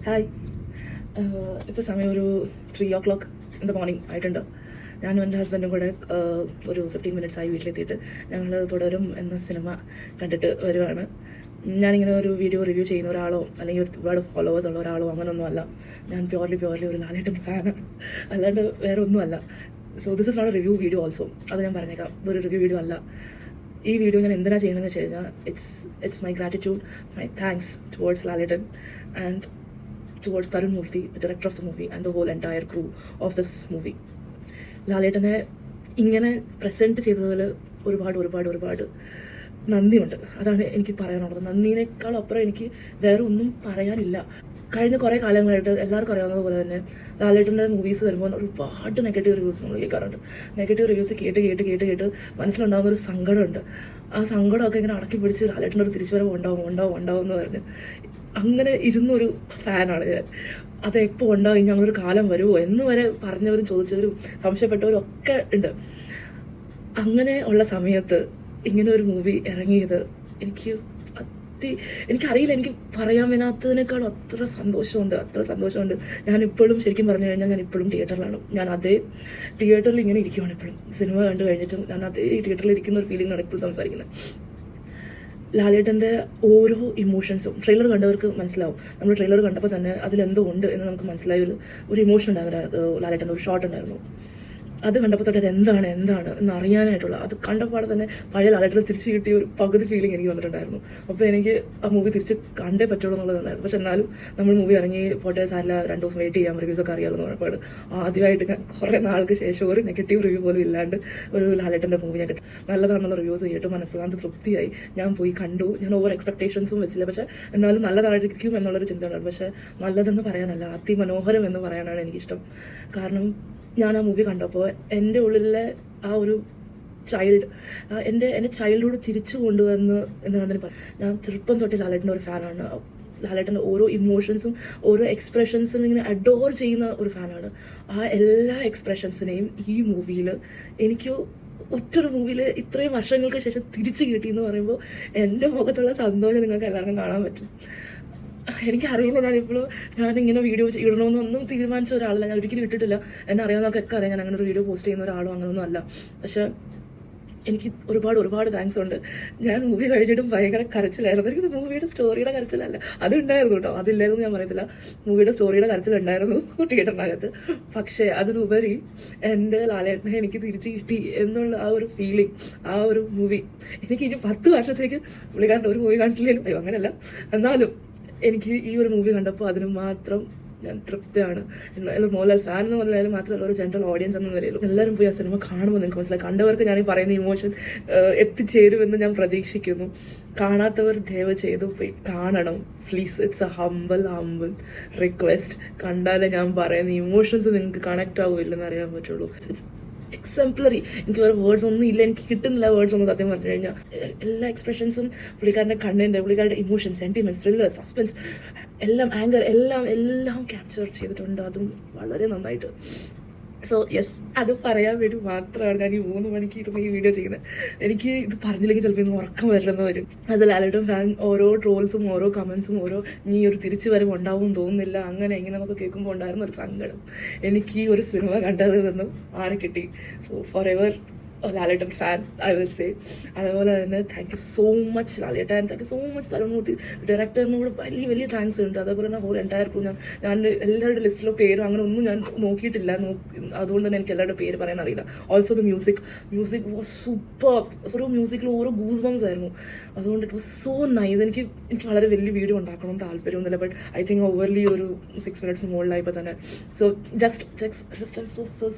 Hi. ഇപ്പോൾ സമയം ഒരു 3 o'clock ഇൻ ദ മോർണിംഗ് ആയിട്ടുണ്ട്. ഞാനും എൻ്റെ ഹസ്ബൻഡും കൂടെ ഒരു 15 minutes ആയി വീട്ടിലെത്തിയിട്ട് ഞങ്ങൾ തുടരും എന്ന സിനിമ കണ്ടിട്ട് വരുവാണ്. ഞാനിങ്ങനെ ഒരു വീഡിയോ റിവ്യൂ ചെയ്യുന്ന ഒരാളോ അല്ലെങ്കിൽ ഒരുപാട് ഫോളോവേഴ്സ് ഉള്ള ഒരാളോ അങ്ങനെയൊന്നും അല്ല. ഞാൻ പ്യോർലി ഒരു ലാലേട്ടൻ ഫാനാണ്, അല്ലാണ്ട് വേറെ ഒന്നുമല്ല. So this is not a review video also. അത് ഞാൻ പറഞ്ഞേക്കാം, ഇതൊരു റിവ്യൂ വീഡിയോ അല്ല. ഈ വീഡിയോ ഞാൻ എന്തിനാ ചെയ്യണമെന്ന് വെച്ച് കഴിഞ്ഞാൽ it's my gratitude, my thanks towards Lalettan and towards Tarun Murthy, the director of the movie, and the whole entire crew of this movie. ലാലേട്ടനെ ഇങ്ങനെ പ്രസൻറ്റ് ചെയ്തതിൽ ഒരുപാട് നന്ദിയുണ്ട്. അതാണ് എനിക്ക് പറയാനുള്ളത്. നന്ദിനേക്കാൾ അപ്പുറം എനിക്ക് വേറെ ഒന്നും പറയാനില്ല. കഴിഞ്ഞ കുറേ കാലങ്ങളായിട്ട് എല്ലാവർക്കും അറിയാവുന്നത് പോലെ തന്നെ ലാലേട്ടൻ്റെ മൂവീസ് വരുമ്പോൾ ഒരുപാട് നെഗറ്റീവ് റിവ്യൂസ് നമ്മൾ കേൾക്കാറുണ്ട്. നെഗറ്റീവ് റിവ്യൂസ് കേട്ട് മനസ്സിലുണ്ടാകുന്ന ഒരു സങ്കടമുണ്ട്. ആ സങ്കടമൊക്കെ ഇങ്ങനെ അടക്കി പിടിച്ച് ലാലേട്ടൻ്റെ ഒരു തിരിച്ചുവരവ് ഉണ്ടാവും എന്ന് പറഞ്ഞ് അങ്ങനെ ഇരുന്നൊരു ഫാനാണ് ഞാൻ. അത് എപ്പോൾ ഉണ്ടാവും, ഞങ്ങളൊരു കാലം വരുമോ എന്ന് വരെ പറഞ്ഞവരും ചോദിച്ചവരും സംശയപ്പെട്ടവരും ഒക്കെ ഉണ്ട്. അങ്ങനെ ഉള്ള സമയത്ത് ഇങ്ങനെ ഒരു മൂവി ഇറങ്ങിയത് എനിക്കറിയില്ല, എനിക്ക് പറയാൻ വേണാത്തതിനേക്കാളും അത്ര സന്തോഷമുണ്ട്. ഞാനിപ്പോഴും ശരിക്കും പറഞ്ഞു കഴിഞ്ഞാൽ ഞാൻ ഇപ്പോഴും തിയേറ്ററിലാണ്. ഞാൻ അതേ തിയേറ്ററിൽ ഇങ്ങനെ ഇരിക്കുവാണ്. ഇപ്പോഴും സിനിമ കണ്ടു കഴിഞ്ഞിട്ടും ഞാൻ അതേ തിയേറ്ററിൽ ഇരിക്കുന്ന ഒരു ഫീലിംഗാണ് ഇപ്പോഴും സംസാരിക്കുന്നത്. ലാലേട്ടൻ്റെ ഓരോ ഇമോഷൻസും ട്രെയിലർ കണ്ടവർക്ക് മനസ്സിലാവും. നമ്മൾ ട്രെയിലർ കണ്ടപ്പോൾ തന്നെ അതിലെന്തോ ഉണ്ട് എന്ന് നമുക്ക് മനസ്സിലായ ഒരു ഇമോഷൻ ഉണ്ടായിരുന്നു. ലാലേട്ടൻ്റെ ഒരു ഷോട്ട് ഉണ്ടായിരുന്നു. അത് കണ്ടപ്പോൾ തൊട്ട് അത് എന്താണ് എന്ന് അറിയാനായിട്ടുള്ള, അത് കണ്ടപ്പോൾ തന്നെ പഴയ ലാലേട്ടനെ തിരിച്ച് കിട്ടിയ ഒരു പകുതി ഫീലിംഗ് എനിക്ക് വന്നിട്ടുണ്ടായിരുന്നു. അപ്പോൾ എനിക്ക് ആ മൂവി തിരിച്ച് കണ്ടേ പറ്റുള്ളൂ എന്നുള്ളതുണ്ടായിരുന്നു. പക്ഷെ എന്നാലും നമ്മൾ മൂവി ഇറങ്ങി പോട്ടെ സാരില്ല, 2 ദിവസം വെയിറ്റ് ചെയ്യാം, റിവ്യൂസൊക്കെ അറിയാമെന്ന് പറഞ്ഞപ്പോൾ ആദ്യമായിട്ട് ഞാൻ കുറേ നാൾക്ക് ശേഷം ഒരു നെഗറ്റീവ് റിവ്യൂ പോലും ഇല്ലാണ്ട് ഒരു ലാലേട്ടൻ്റെ മൂവി ഞാൻ കിട്ടും. നല്ലതാണെന്നുള്ള റിവ്യൂസ് കേട്ട് മനസ്സിലാണ്ട് തൃപ്തിയായി ഞാൻ പോയി കണ്ടു. ഞാൻ ഓവർ എക്സ്പെക്ടേഷൻസും വെച്ചില്ല, പക്ഷേ എന്നാലും നല്ലതായിരിക്കും എന്നുള്ളൊരു ചിന്ത ഉണ്ടായിരുന്നു. പക്ഷേ നല്ലതെന്ന് പറയാനല്ല, അതിമനോഹരം എന്ന് പറയാനാണ് എനിക്കിഷ്ടം. കാരണം ഞാൻ ആ മൂവി കണ്ടപ്പോൾ എൻ്റെ ഉള്ളിലെ ആ ഒരു എൻ്റെ ചൈൽഡ്ഹുഡ് തിരിച്ചു കൊണ്ടുവന്ന് എന്ന് വേണമെങ്കിൽ പറയാം. ഞാൻ ചെറുപ്പം തൊട്ട് ലാലേട്ടൻ്റെ ഒരു ഫാനാണ്. ലാലേട്ടൻ്റെ ഓരോ ഇമോഷൻസും ഓരോ എക്സ്പ്രഷൻസും ഇങ്ങനെ അഡോർ ചെയ്യുന്ന ഒരു ഫാനാണ്. ആ എല്ലാ എക്സ്പ്രഷൻസിനെയും ഈ മൂവിയിൽ എനിക്ക് ഒറ്റൊരു മൂവിയിൽ ഇത്രയും വർഷങ്ങൾക്ക് ശേഷം തിരിച്ചു കിട്ടി എന്ന് പറയുമ്പോൾ എൻ്റെ മുഖത്തുള്ള സന്തോഷം നിങ്ങൾക്ക് എല്ലാവർക്കും കാണാൻ പറ്റും. എനിക്കറിയില്ല, ഞാനിങ്ങനെ വീഡിയോ ഇടണമെന്നൊന്നും തീരുമാനിച്ച ഒരാളല്ല. ഞാൻ ഒരിക്കലും ഇട്ടിട്ടില്ല. എന്നെ അറിയാവുന്നവർക്കൊക്കെ അറിയാം, ഞാൻ അങ്ങനെ ഒരു വീഡിയോ പോസ്റ്റ് ചെയ്യുന്ന ഒരാളോ അങ്ങനെയൊന്നും അല്ല. പക്ഷെ എനിക്ക് ഒരുപാട് താങ്ക്സ് ഉണ്ട്. ഞാൻ മൂവി കഴിഞ്ഞിട്ടും ഭയങ്കര കരച്ചിലായിരുന്നു. എനിക്ക് മൂവിയുടെ സ്റ്റോറിയുടെ കരച്ചിലല്ല, അതുണ്ടായിരുന്നു കേട്ടോ, അതില്ലായിരുന്നു ഞാൻ പറയത്തില്ല. മൂവിയുടെ സ്റ്റോറിയുടെ കരച്ചിലുണ്ടായിരുന്നു തിയേറ്ററിനകത്ത്. പക്ഷേ അതിനുപരി എൻ്റെ ലാലേട്ടനെ എനിക്ക് തിരിച്ചു കിട്ടി എന്നുള്ള ആ ഒരു ഫീലിംഗ്, ആ ഒരു മൂവി എനിക്ക് ഇനി 10 വർഷത്തേക്ക് പുള്ളിക്കാരൻ്റെ ഒരു മൂവി കണ്ടില്ലെങ്കിലും അയ്യോ അങ്ങനെയല്ല, എന്നാലും എനിക്ക് ഈ ഒരു മൂവി കണ്ടപ്പോൾ അതിന് മാത്രം ഞാൻ തൃപ്തിയാണ്. എന്നാലും മോഹൻലാൽ ഫാൻ എന്ന് പറഞ്ഞാലും മാത്രമല്ല, ഒരു ജനറൽ ഓഡിയൻസ് എന്ന നിലയിലും എല്ലാവരും പോയി ആ സിനിമ കാണുമ്പോൾ നിങ്ങൾക്ക് മനസ്സിലായി. കണ്ടവർക്ക് ഞാൻ ഈ പറയുന്ന ഇമോഷൻ എത്തിച്ചേരുമെന്ന് ഞാൻ പ്രതീക്ഷിക്കുന്നു. കാണാത്തവർ ദയവ് ചെയ്തു പോയി കാണണം please. It's A humble request. കണ്ടാലേ ഞാൻ പറയുന്ന ഇമോഷൻസ് നിങ്ങൾക്ക് കണക്ട് ആവുമില്ലെന്ന് അറിയാൻ പറ്റുള്ളൂ. It's exemplary. എനിക്ക് വേറെ വേർഡ്സ് ഒന്നും ഇല്ല, എനിക്ക് കിട്ടുന്നില്ല വേർഡ്സ് ഒന്നും സത്യം പറഞ്ഞു കഴിഞ്ഞാൽ. എല്ലാ എക്സ്പ്രഷൻസും പുള്ളിക്കാരൻ്റെ കണ്ടന്റ്, പുള്ളിക്കാരുടെ ഇമോഷൻ, സെന്റിമെന്റ്സ്, ത്രില്ലർ, സസ്പെൻസ്, എല്ലാം ആങ്കർ എല്ലാം ക്യാപ്ചർ ചെയ്തിട്ടുണ്ട്. അതും വളരെ നന്നായിട്ട്. സോ യെസ്, അത് പറയാൻ വേണ്ടി മാത്രമാണ് ഞാൻ ഈ 3 മണിക്ക് ഇരുന്ന് ഈ വീഡിയോ ചെയ്യുന്നത്. എനിക്ക് ഇത് പറഞ്ഞില്ലെങ്കിൽ ചിലപ്പോൾ ഇന്ന് ഉറക്കം വരണമെന്ന് വരും. അത് ലാലേട്ടൻ ഫാൻ ഓരോ ട്രോൾസും ഓരോ കമൻസും നീ ഒരു തിരിച്ചു വരവ് ഉണ്ടാവും തോന്നുന്നില്ല അങ്ങനെ എന്നൊക്കെ കേൾക്കുമ്പോൾ ഉണ്ടായിരുന്ന ഒരു സങ്കടം എനിക്ക് ഈ ഒരു സിനിമ കണ്ടതിൽ നിന്നും മാറി കിട്ടി. So forever Lalettan fan I will say. അതേപോലെ തന്നെ thank you so much Lalettan, thank you so much Tarun Moorthy ഡയറക്ടറിനോട് വലിയ താങ്ക്സ് ഉണ്ട്. അതേപോലെ തന്നെ ഹോൾ എൻറ്റയർ ക്രൂ. ഞാൻ എല്ലാവരുടെ ലിസ്റ്റിലോ പേരും അങ്ങനെ ഒന്നും ഞാൻ നോക്കിയിട്ടില്ല, അതുകൊണ്ട് തന്നെ എനിക്ക് എല്ലാവരുടെ പേര് പറയാൻ അറിയില്ല. Also the music was super. ഓരോ മ്യൂസിക്കിൽ ഓരോ ഗൂസ് ബംസ് ആയിരുന്നു. അതുകൊണ്ട് ഇറ്റ് വാസ് സോ നൈസ്. എനിക്ക് വളരെ വലിയ വീഡിയോ ഉണ്ടാക്കണം താല്പര്യമൊന്നുമില്ല, ബട്ട് ഐ തിങ്ക് ഓവർലി ഒരു 6 minutes മുകളിലായപ്പോൾ തന്നെ. So just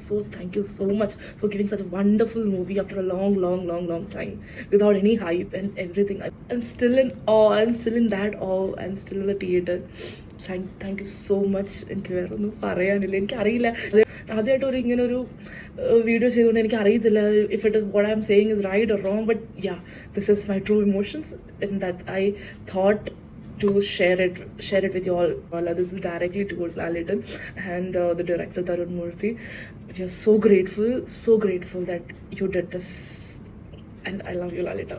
so thank you so much for giving such a wonderful movie after a long time without any hype and everything. I'm still in awe. I'm still in that awe. I'm still in the theater. Thank you so much. എനിക്ക് വേറെ ഒന്നും പറയാനില്ല. എനിക്കറിയില്ല, ആദ്യമായിട്ട് ഇങ്ങനെ ഒരു video ചെയ്തുകൊണ്ട് എനിക്ക് അറിയത്തില്ല if it is what I'm saying is right or wrong, but yeah, this is my true emotions and that I thought to share it with you all. This is directly towards Lalatan and the director Tarun Murthy. We are so grateful that you did this, and I love you, Lalita.